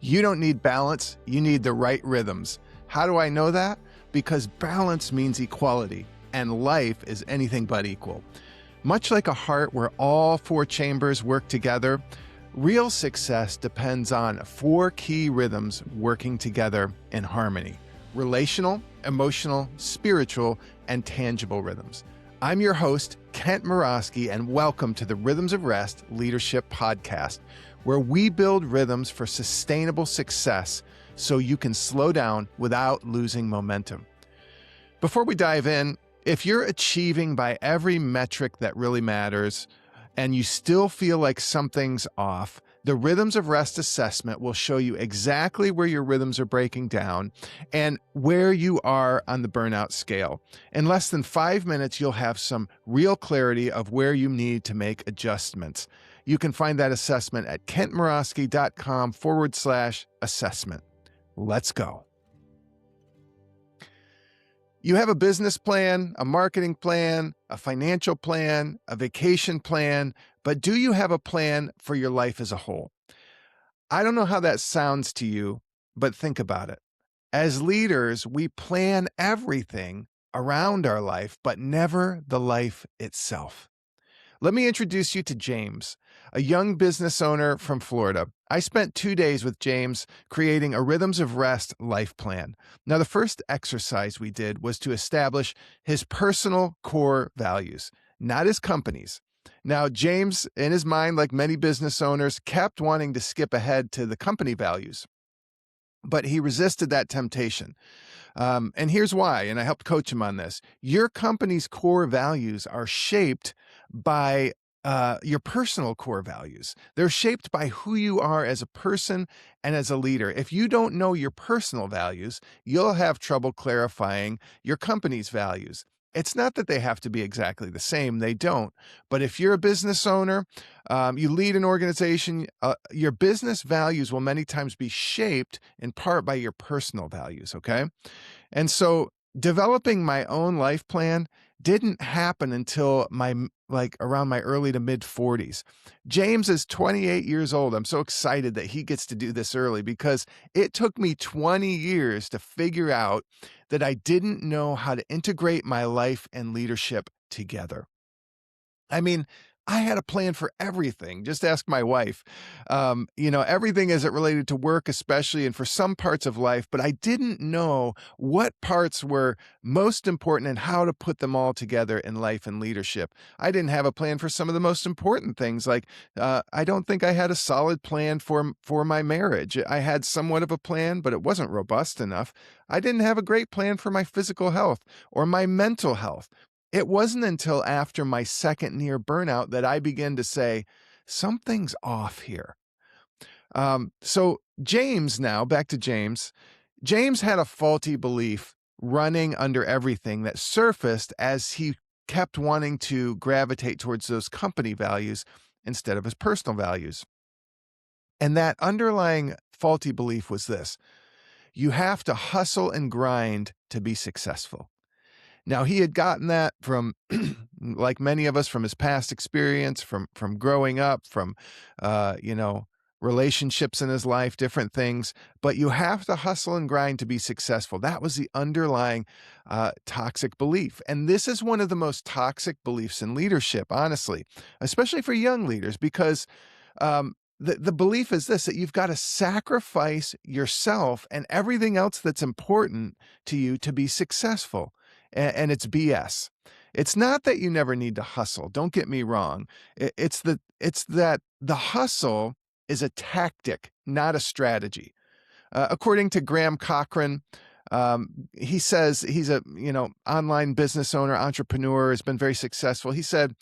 You don't need balance, you need the right rhythms. How do I know that? Because balance means equality, and life is anything but equal. Much like a heart where all four chambers work together, real success depends on four key rhythms working together in harmony: relational, emotional, spiritual, and tangible rhythms. I'm your host, Kent Murawski, and welcome to the Rhythms of Rest Leadership Podcast, where we build rhythms for sustainable success so you can slow down without losing momentum. Before we dive in, if you're achieving by every metric that really matters and you still feel like something's off, the Rhythms of Rest assessment will show you exactly where your rhythms are breaking down and where you are on the burnout scale. In less than 5 minutes, you'll have some real clarity of where you need to make adjustments. You can find that assessment at kentmurawski.com/assessment. Let's go. You have a business plan, a marketing plan, a financial plan, a vacation plan, but do you have a plan for your life as a whole? I don't know how that sounds to you, but think about it. As leaders, we plan everything around our life, but never the life itself. Let me introduce you to James, a young business owner from Florida. I spent 2 days with James creating a Rhythms of Rest life plan. Now, the first exercise we did was to establish his personal core values, not his company's. Now, James, in his mind, like many business owners, kept wanting to skip ahead to the company values, but he resisted that temptation. And here's why, and I helped coach him on this. Your company's core values are shaped by your personal core values. They're shaped by who you are as a person and as a leader. If you don't know your personal values, you'll have trouble clarifying your company's values. It's not that they have to be exactly the same. They don't. But if you're a business owner, you lead an organization, your business values will many times be shaped in part by your personal values, okay? And so developing my own life plan didn't happen until around my early to mid 40s. James is 28 years old. I'm so excited that he gets to do this early because it took me 20 years to figure out that I didn't know how to integrate my life and leadership together. I mean, I had a plan for everything. Just ask my wife. Everything as it related to work, especially, and for some parts of life, but I didn't know what parts were most important and how to put them all together in life and leadership. I didn't have a plan for some of the most important things. Like, I don't think I had a solid plan for my marriage. I had somewhat of a plan, but it wasn't robust enough. I didn't have a great plan for my physical health or my mental health. It wasn't until after my second near burnout that I began to say, something's off here. So James now, back to James. James had a faulty belief running under everything that surfaced as he kept wanting to gravitate towards those company values instead of his personal values. And that underlying faulty belief was this: you have to hustle and grind to be successful. Now, he had gotten that from, like many of us, from his past experience, from growing up, from, relationships in his life, different things. But you have to hustle and grind to be successful. That was the underlying toxic belief. And this is one of the most toxic beliefs in leadership, honestly, especially for young leaders, because the belief is this: that you've got to sacrifice yourself and everything else that's important to you to be successful. And it's BS. It's not that you never need to hustle. Don't get me wrong. It's that the hustle is a tactic, not a strategy. According to Graham Cochran, he says he's a online business owner, entrepreneur, has been very successful. He said,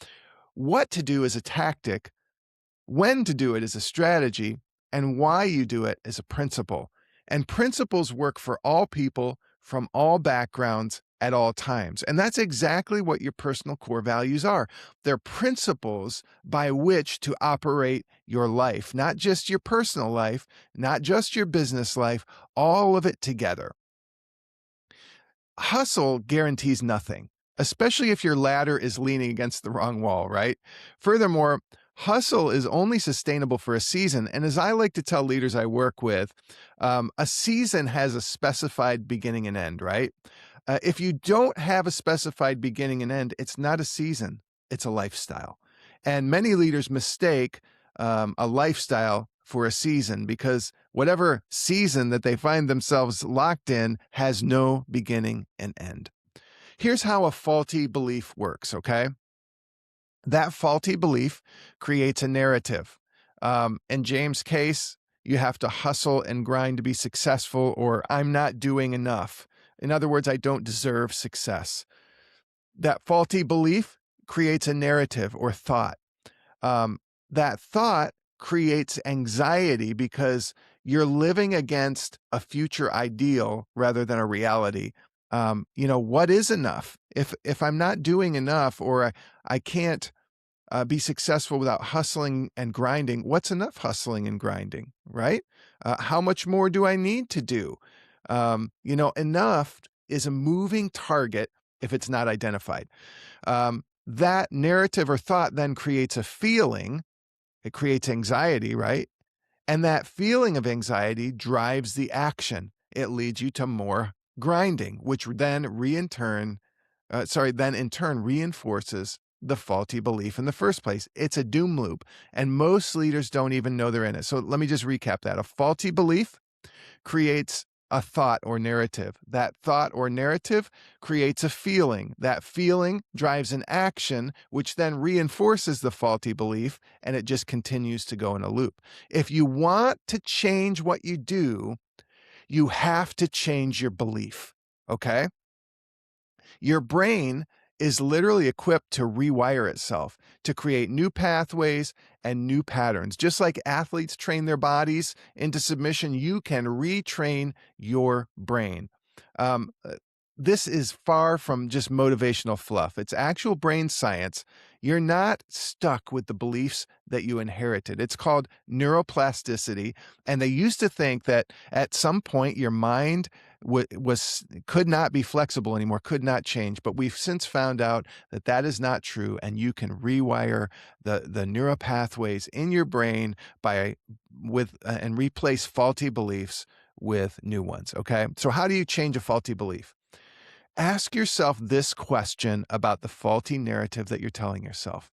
what to do is a tactic, when to do it is a strategy, and why you do it is a principle. And principles work for all people from all backgrounds at all times. And that's exactly what your personal core values are. They're principles by which to operate your life, not just your personal life, not just your business life, all of it together. Hustle guarantees nothing, especially if your ladder is leaning against the wrong wall, right? Furthermore, Hustle is only sustainable for a season. And as I like to tell leaders I work with, a season has a specified beginning and end, right? If you don't have a specified beginning and end, it's not a season, it's a lifestyle. And many leaders mistake a lifestyle for a season because whatever season that they find themselves locked in has no beginning and end. Here's how a faulty belief works, okay? That faulty belief creates a narrative. In James' case, you have to hustle and grind to be successful, or I'm not doing enough. In other words, I don't deserve success. That faulty belief creates a narrative or thought. That thought creates anxiety because you're living against a future ideal rather than a reality. What is enough? If I'm not doing enough, or I can't be successful without hustling and grinding, what's enough hustling and grinding, right? How much more do I need to do? Enough is a moving target if it's not identified. That narrative or thought then creates a feeling. It creates anxiety, right? And that feeling of anxiety drives the action. It leads you to more grinding, which then in turn reinforces the faulty belief in the first place. It's a doom loop, and most leaders don't even know they're in it. So let me just recap that. A faulty belief creates a thought or narrative. That thought or narrative creates a feeling. That feeling drives an action, which then reinforces the faulty belief, and it just continues to go in a loop. If you want to change what you do, you have to change your belief, okay? Your brain is literally equipped to rewire itself, to create new pathways and new patterns. Just like athletes train their bodies into submission, you can retrain your brain. Um, uh, this is far from just motivational fluff. It's actual brain science. You're not stuck with the beliefs that you inherited. It's called neuroplasticity. And they used to think that at some point your mind could not be flexible anymore, could not change. But we've since found out that that is not true, and you can rewire the neural pathways in your brain and replace faulty beliefs with new ones. Okay, so how do you change a faulty belief? Ask yourself this question about the faulty narrative that you're telling yourself.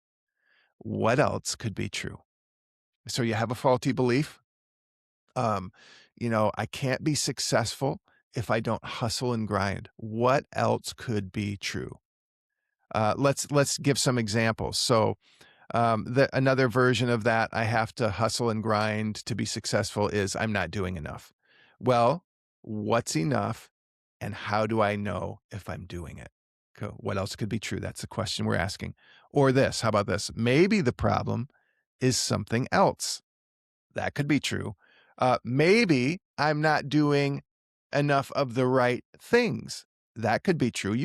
What else could be true? So you have a faulty belief. Um, I can't be successful if I don't hustle and grind. What else could be true? Let's give some examples. So another version of that, I have to hustle and grind to be successful, is I'm not doing enough. Well, what's enough, and how do I know if I'm doing it? What else could be true? That's the question we're asking. Or this, how about this? Maybe the problem is something else. That could be true. Maybe I'm not doing enough of the right things. That could be true.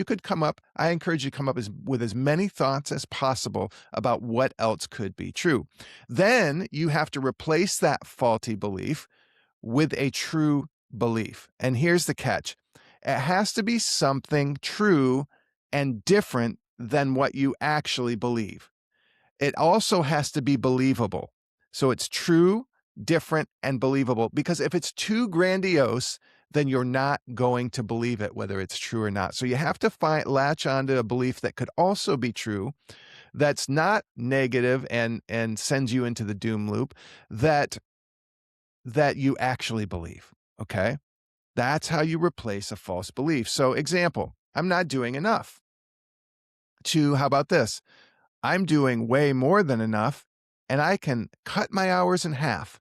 I encourage you to come up with as many thoughts as possible about what else could be true. Then you have to replace that faulty belief with a true belief. And here's the catch. It has to be something true and different than what you actually believe. It also has to be believable. So it's true, different, and believable, because if it's too grandiose, then you're not going to believe it, whether it's true or not. So you have to latch onto a belief that could also be true, that's not negative and sends you into the doom loop, that you actually believe, okay? That's how you replace a false belief. So example, I'm not doing enough. To, how about this? I'm doing way more than enough, and I can cut my hours in half.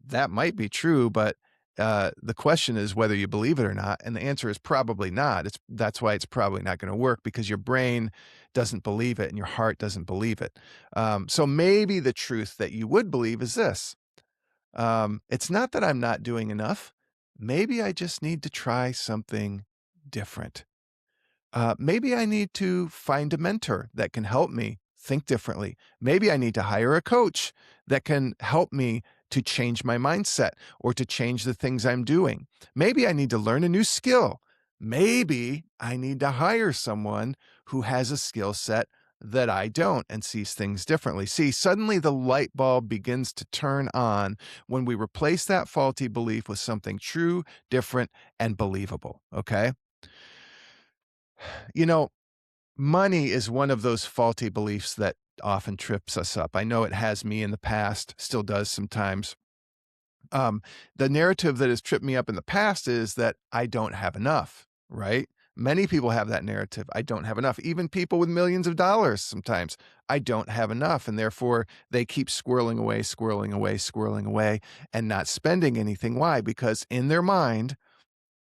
That might be true, but the question is whether you believe it or not, and the answer is probably not. That's why it's probably not going to work, because your brain doesn't believe it and your heart doesn't believe it. So maybe the truth that you would believe is this. It's not that I'm not doing enough. Maybe I just need to try something different. Maybe I need to find a mentor that can help me think differently. Maybe I need to hire a coach that can help me to change my mindset or to change the things I'm doing. Maybe I need to learn a new skill. Maybe I need to hire someone who has a skill set that I don't and sees things differently. See, suddenly the light bulb begins to turn on when we replace that faulty belief with something true, different, and believable. Okay. You know, money is one of those faulty beliefs that often trips us up. I know it has me in the past, still does sometimes. Um, the narrative that has tripped me up in the past is that I don't have enough, right? Many people have that narrative. I don't have enough. Even people with millions of dollars sometimes, I don't have enough. And therefore, they keep squirreling away, squirreling away, squirreling away, and not spending anything. Why? Because in their mind,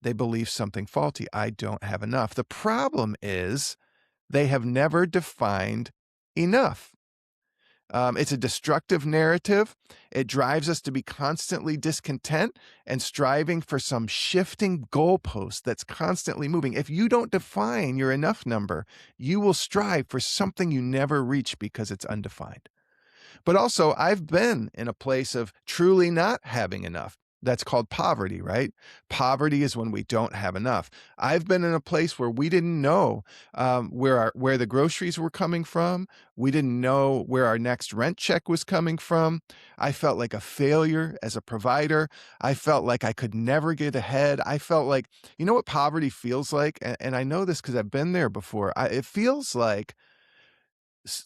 they believe something faulty. I don't have enough. The problem is they have never defined enough. It's a destructive narrative. It drives us to be constantly discontent and striving for some shifting goalpost that's constantly moving. If you don't define your enough number, you will strive for something you never reach because it's undefined. But also, I've been in a place of truly not having enough. That's called poverty, right? Poverty is when we don't have enough. I've been in a place where we didn't know where the groceries were coming from. We didn't know where our next rent check was coming from. I felt like a failure as a provider. I felt like I could never get ahead. I felt like, you know what poverty feels like? And I know this because I've been there before. It feels like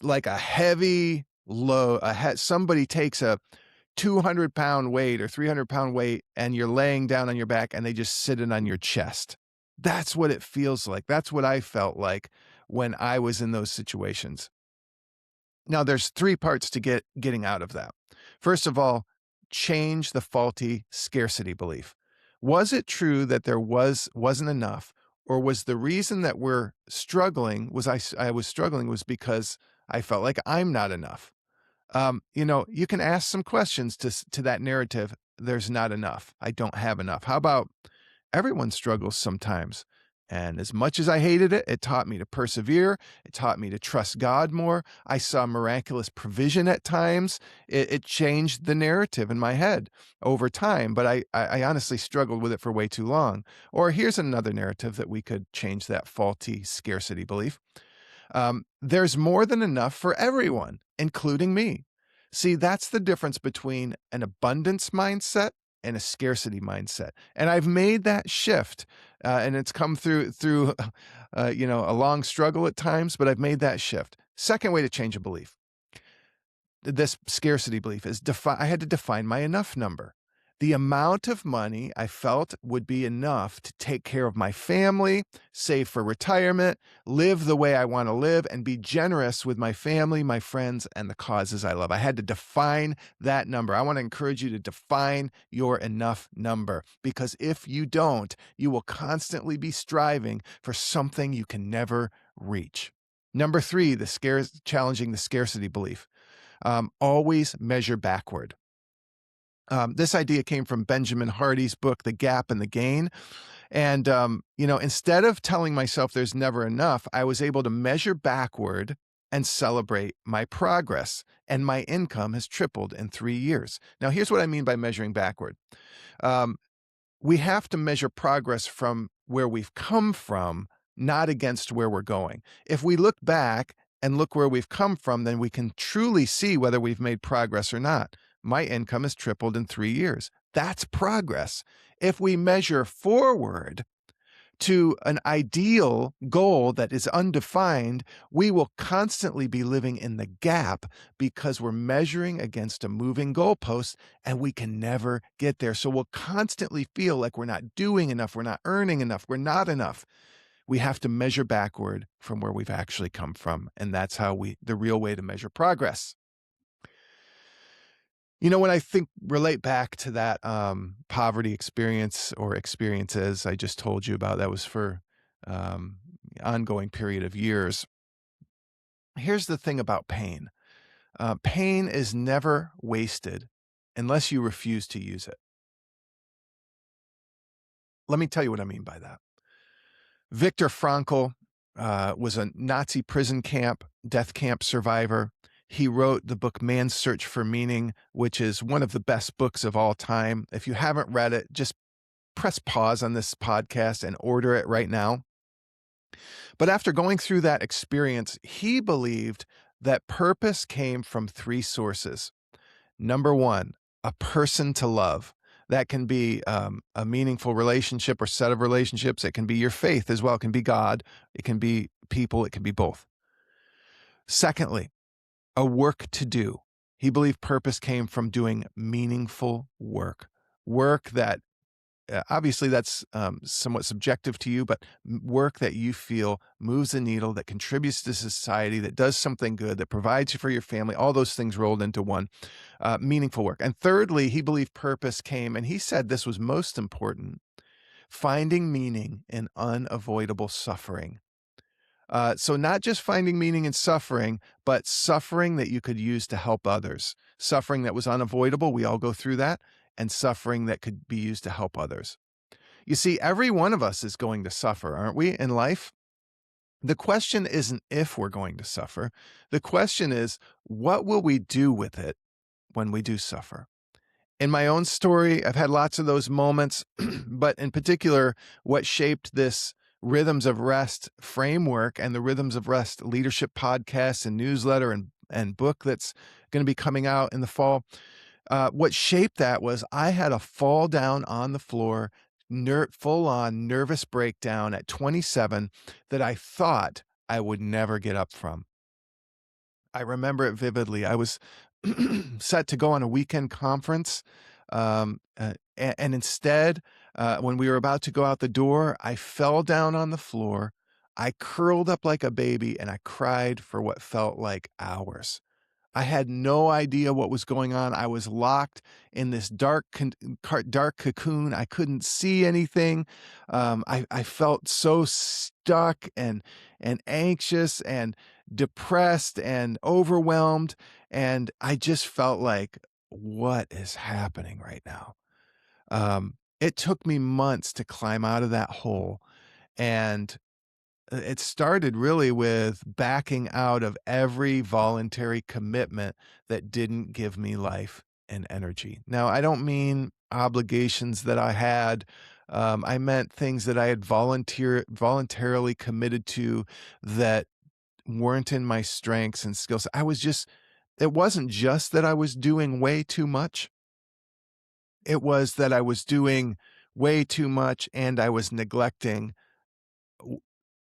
a heavy load. Somebody takes a 200-pound weight or 300-pound weight and you're laying down on your back and they just sit it on your chest. That's what it feels like. That's what I felt like when I was in those situations. Now, there's three parts to getting out of that. First of all, change the faulty scarcity belief. Was it true that there wasn't enough, or was the reason that we're struggling I was struggling was because I felt like I'm not enough? You can ask some questions to that narrative. There's not enough. I don't have enough. How about everyone struggles sometimes? And as much as I hated it, it taught me to persevere. It taught me to trust God more. I saw miraculous provision at times. It changed the narrative in my head over time, but I honestly struggled with it for way too long. Or here's another narrative that we could change that faulty scarcity belief. There's more than enough for everyone, including me. See, that's the difference between an abundance mindset and a scarcity mindset. And I've made that shift, and it's come through a long struggle at times, but I've made that shift. Second way to change a belief, this scarcity belief is I had to define my enough number. The amount of money I felt would be enough to take care of my family, save for retirement, live the way I want to live, and be generous with my family, my friends, and the causes I love. I had to define that number. I want to encourage you to define your enough number, because if you don't, you will constantly be striving for something you can never reach. Number three, challenging the scarcity belief. Always measure backward. This idea came from Benjamin Hardy's book, The Gap and the Gain. And, instead of telling myself there's never enough, I was able to measure backward and celebrate my progress. And my income has tripled in 3 years. Now, here's what I mean by measuring backward. Um, we have to measure progress from where we've come from, not against where we're going. If we look back and look where we've come from, then we can truly see whether we've made progress or not. My income has tripled in 3 years. That's progress. If we measure forward to an ideal goal that is undefined, we will constantly be living in the gap because we're measuring against a moving goalpost and we can never get there. So we'll constantly feel like we're not doing enough, we're not earning enough, we're not enough. We have to measure backward from where we've actually come from. And that's the real way to measure progress. When I relate back to that poverty experience or experiences I just told you about, that was for ongoing period of years. Here's the thing about pain. Pain is never wasted unless you refuse to use it. Let me tell you what I mean by that. Viktor Frankl was a Nazi prison death camp survivor. He wrote the book Man's Search for Meaning, which is one of the best books of all time. If you haven't read it, just press pause on this podcast and order it right now. But after going through that experience, he believed that purpose came from three sources. Number one, a person to love. That can be a meaningful relationship or set of relationships. It can be your faith as well. It can be God. It can be people. It can be both. Secondly, a work to do. He believed purpose came from doing meaningful work, work that obviously that's somewhat subjective to you, but work that you feel moves the needle, that contributes to society, that does something good, that provides you for your family, all those things rolled into one meaningful work. And thirdly, he believed purpose came, and he said this was most important, finding meaning in unavoidable suffering. So not just finding meaning in suffering, but suffering that you could use to help others. Suffering that was unavoidable, we all go through that, and suffering that could be used to help others. You see, every one of us is going to suffer, aren't we, in life? The question isn't if we're going to suffer. The question is, what will we do with it when we do suffer? In my own story, I've had lots of those moments, but in particular, what shaped this Rhythms of Rest framework and the Rhythms of Rest leadership podcast and newsletter and book that's going to be coming out in the fall. What shaped that was I had a fall down on the floor, full on nervous breakdown at 27 that I thought I would never get up from. I remember it vividly. I was set to go on a weekend conference. And instead, when we were about to go out the door, I fell down on the floor. I curled up like a baby and I cried for what felt like hours. I had no idea what was going on. I was locked in this dark cocoon. I couldn't see anything. I felt so stuck and anxious and depressed and overwhelmed. And I just felt like, what is happening right now? It took me months to climb out of that hole. And it started really with backing out of every voluntary commitment that didn't give me life and energy. Now, I don't mean obligations that I had. I meant things that I had voluntarily committed to that weren't in my strengths and skills. It wasn't just that I was doing way too much. It was that I was doing way too much and I was neglecting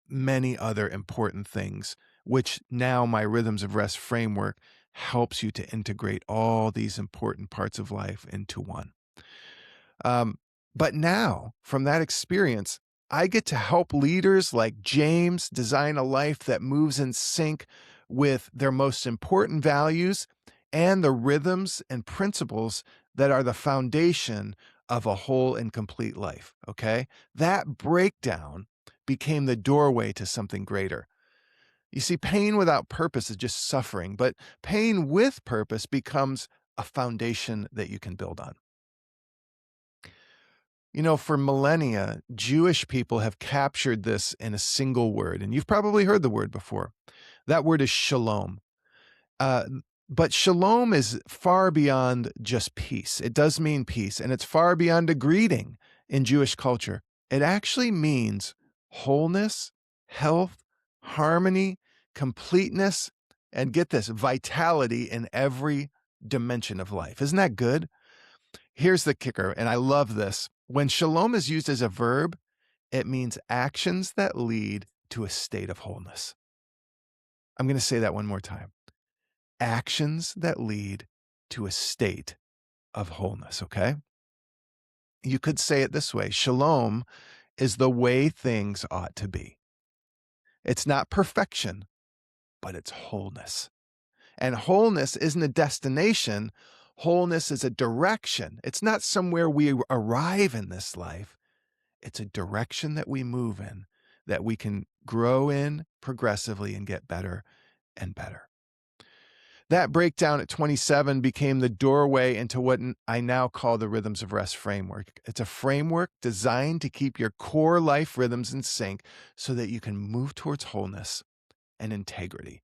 many other important things, which now my Rhythms of Rest framework helps you to integrate all these important parts of life into one. But now, from that experience, I get to help leaders like James design a life that moves in sync with their most important values and the rhythms and principles that are the foundation of a whole and complete life. Okay. That breakdown became the doorway to something greater. You see, pain without purpose is just suffering, but pain with purpose becomes a foundation that you can build on. You know, for millennia, Jewish people have captured this in a single word, and you've probably heard the word before. That word is shalom. Uh, but shalom is far beyond just peace. It does mean peace, and it's far beyond a greeting in Jewish culture. It actually means wholeness, health, harmony, completeness, and get this, vitality in every dimension of life. Isn't that good? Here's the kicker, and I love this. When shalom is used as a verb, it means actions that lead to a state of wholeness. I'm going to say that one more time. Actions that lead to a state of wholeness, okay? You could say it this way. Shalom is the way things ought to be. It's not perfection, but it's wholeness. And wholeness isn't a destination. Wholeness is a direction. It's not somewhere we arrive in this life. It's a direction that we move in, that we can grow in progressively and get better and better. That breakdown at 27 became the doorway into what I now call the Rhythms of Rest framework. It's a framework designed to keep your core life rhythms in sync so that you can move towards wholeness and integrity.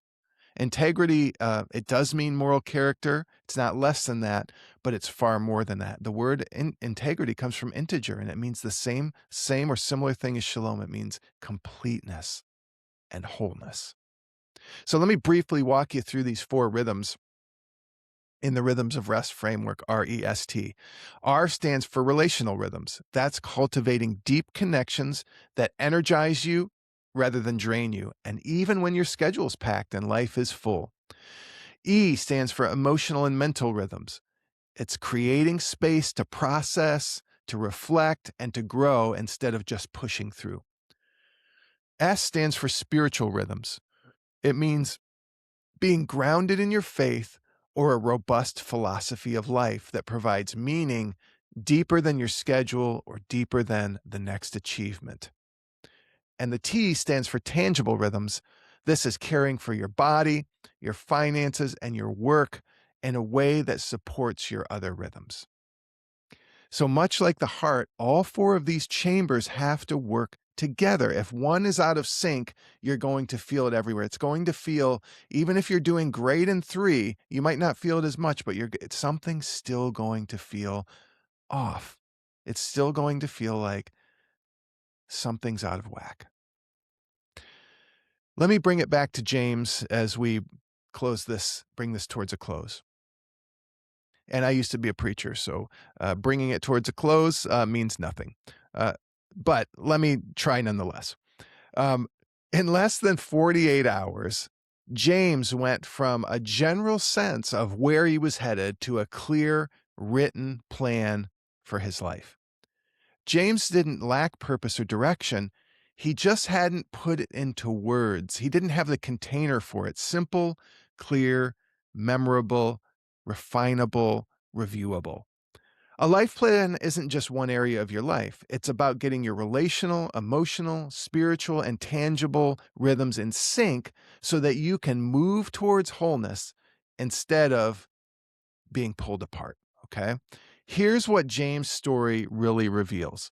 Integrity, it does mean moral character. It's not less than that, but it's far more than that. The word integrity comes from integer, and it means the same or similar thing as shalom. It means completeness and wholeness. So let me briefly walk you through these 4 rhythms in the Rhythms of Rest framework, REST. R stands for relational rhythms. That's cultivating deep connections that energize you rather than drain you, and even when your schedule's packed and life is full. E stands for emotional and mental rhythms. It's creating space to process, to reflect, and to grow instead of just pushing through. S stands for spiritual rhythms. It means being grounded in your faith or a robust philosophy of life that provides meaning deeper than your schedule or deeper than the next achievement. And the T stands for tangible rhythms. This is caring for your body, your finances, and your work in a way that supports your other rhythms. So much like the heart, all 4 of these chambers have to work together. If one is out of sync, you're going to feel it everywhere. It's going to feel, even if you're doing great in 3, you might not feel it as much, but something's still going to feel off. It's still going to feel like something's out of whack. Let me bring it back to James as we bring this towards a close. And I used to be a preacher, so bringing it towards a close means nothing. But let me try nonetheless. In less than 48 hours, James went from a general sense of where he was headed to a clear, written plan for his life. James didn't lack purpose or direction. He just hadn't put it into words. He didn't have the container for it. Simple, clear, memorable, refinable, reviewable. A life plan isn't just one area of your life. It's about getting your relational, emotional, spiritual, and tangible rhythms in sync so that you can move towards wholeness instead of being pulled apart. Okay? Here's what James' story really reveals.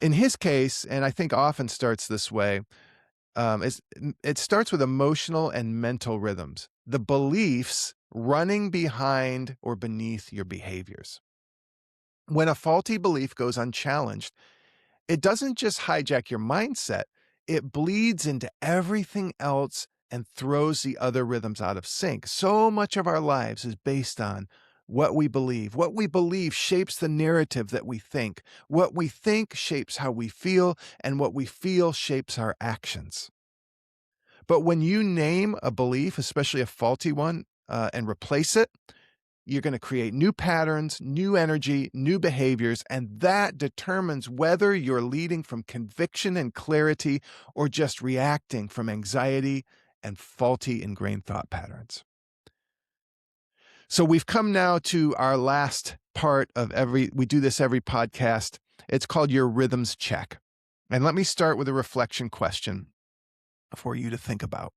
In his case, and I think often starts this way, it starts with emotional and mental rhythms, the beliefs running behind or beneath your behaviors. When a faulty belief goes unchallenged, it doesn't just hijack your mindset, it bleeds into everything else and throws the other rhythms out of sync. So much of our lives is based on what we believe. What we believe shapes the narrative that we think. What we think shapes how we feel, and what we feel shapes our actions. But when you name a belief, especially a faulty one, and replace it, you're going to create new patterns, new energy, new behaviors, and that determines whether you're leading from conviction and clarity or just reacting from anxiety and faulty ingrained thought patterns. So we've come now to our last part of we do this every podcast. It's called your rhythms check. And let me start with a reflection question for you to think about.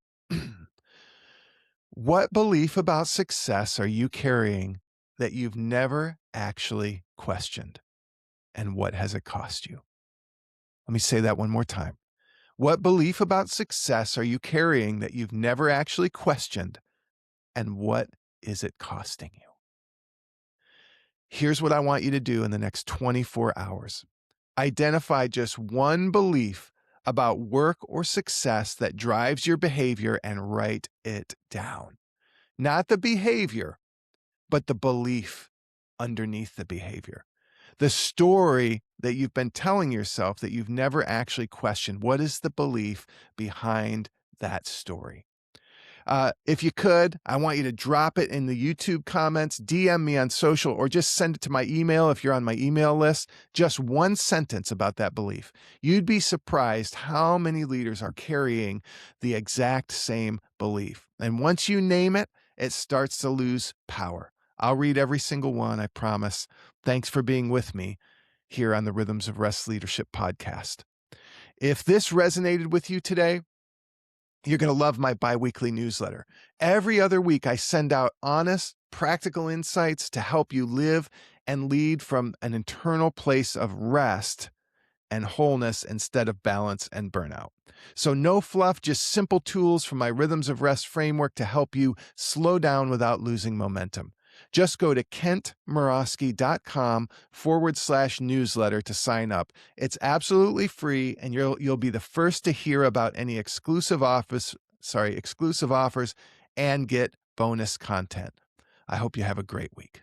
What belief about success are you carrying that you've never actually questioned? And what has it cost you? Let me say that one more time. What belief about success are you carrying that you've never actually questioned? And what is it costing you? Here's what I want you to do in the next 24 hours. Identify just one belief about work or success that drives your behavior and write it down. Not the behavior, but the belief underneath the behavior. The story that you've been telling yourself that you've never actually questioned. What is the belief behind that story? If you could, I want you to drop it in the YouTube comments, DM me on social, or just send it to my email if you're on my email list. Just one sentence about that belief. You'd be surprised how many leaders are carrying the exact same belief. And once you name it, it starts to lose power. I'll read every single one, I promise. Thanks for being with me here on the Rhythms of Rest Leadership podcast. If this resonated with you today, you're going to love my biweekly newsletter. Every other week, I send out honest, practical insights to help you live and lead from an internal place of rest and wholeness instead of balance and burnout. So, no fluff, just simple tools from my Rhythms of Rest framework to help you slow down without losing momentum. Just go to kentmorawski.com/newsletter to sign up. It's absolutely free, and you'll be the first to hear about any exclusive offers and get bonus content. I hope you have a great week.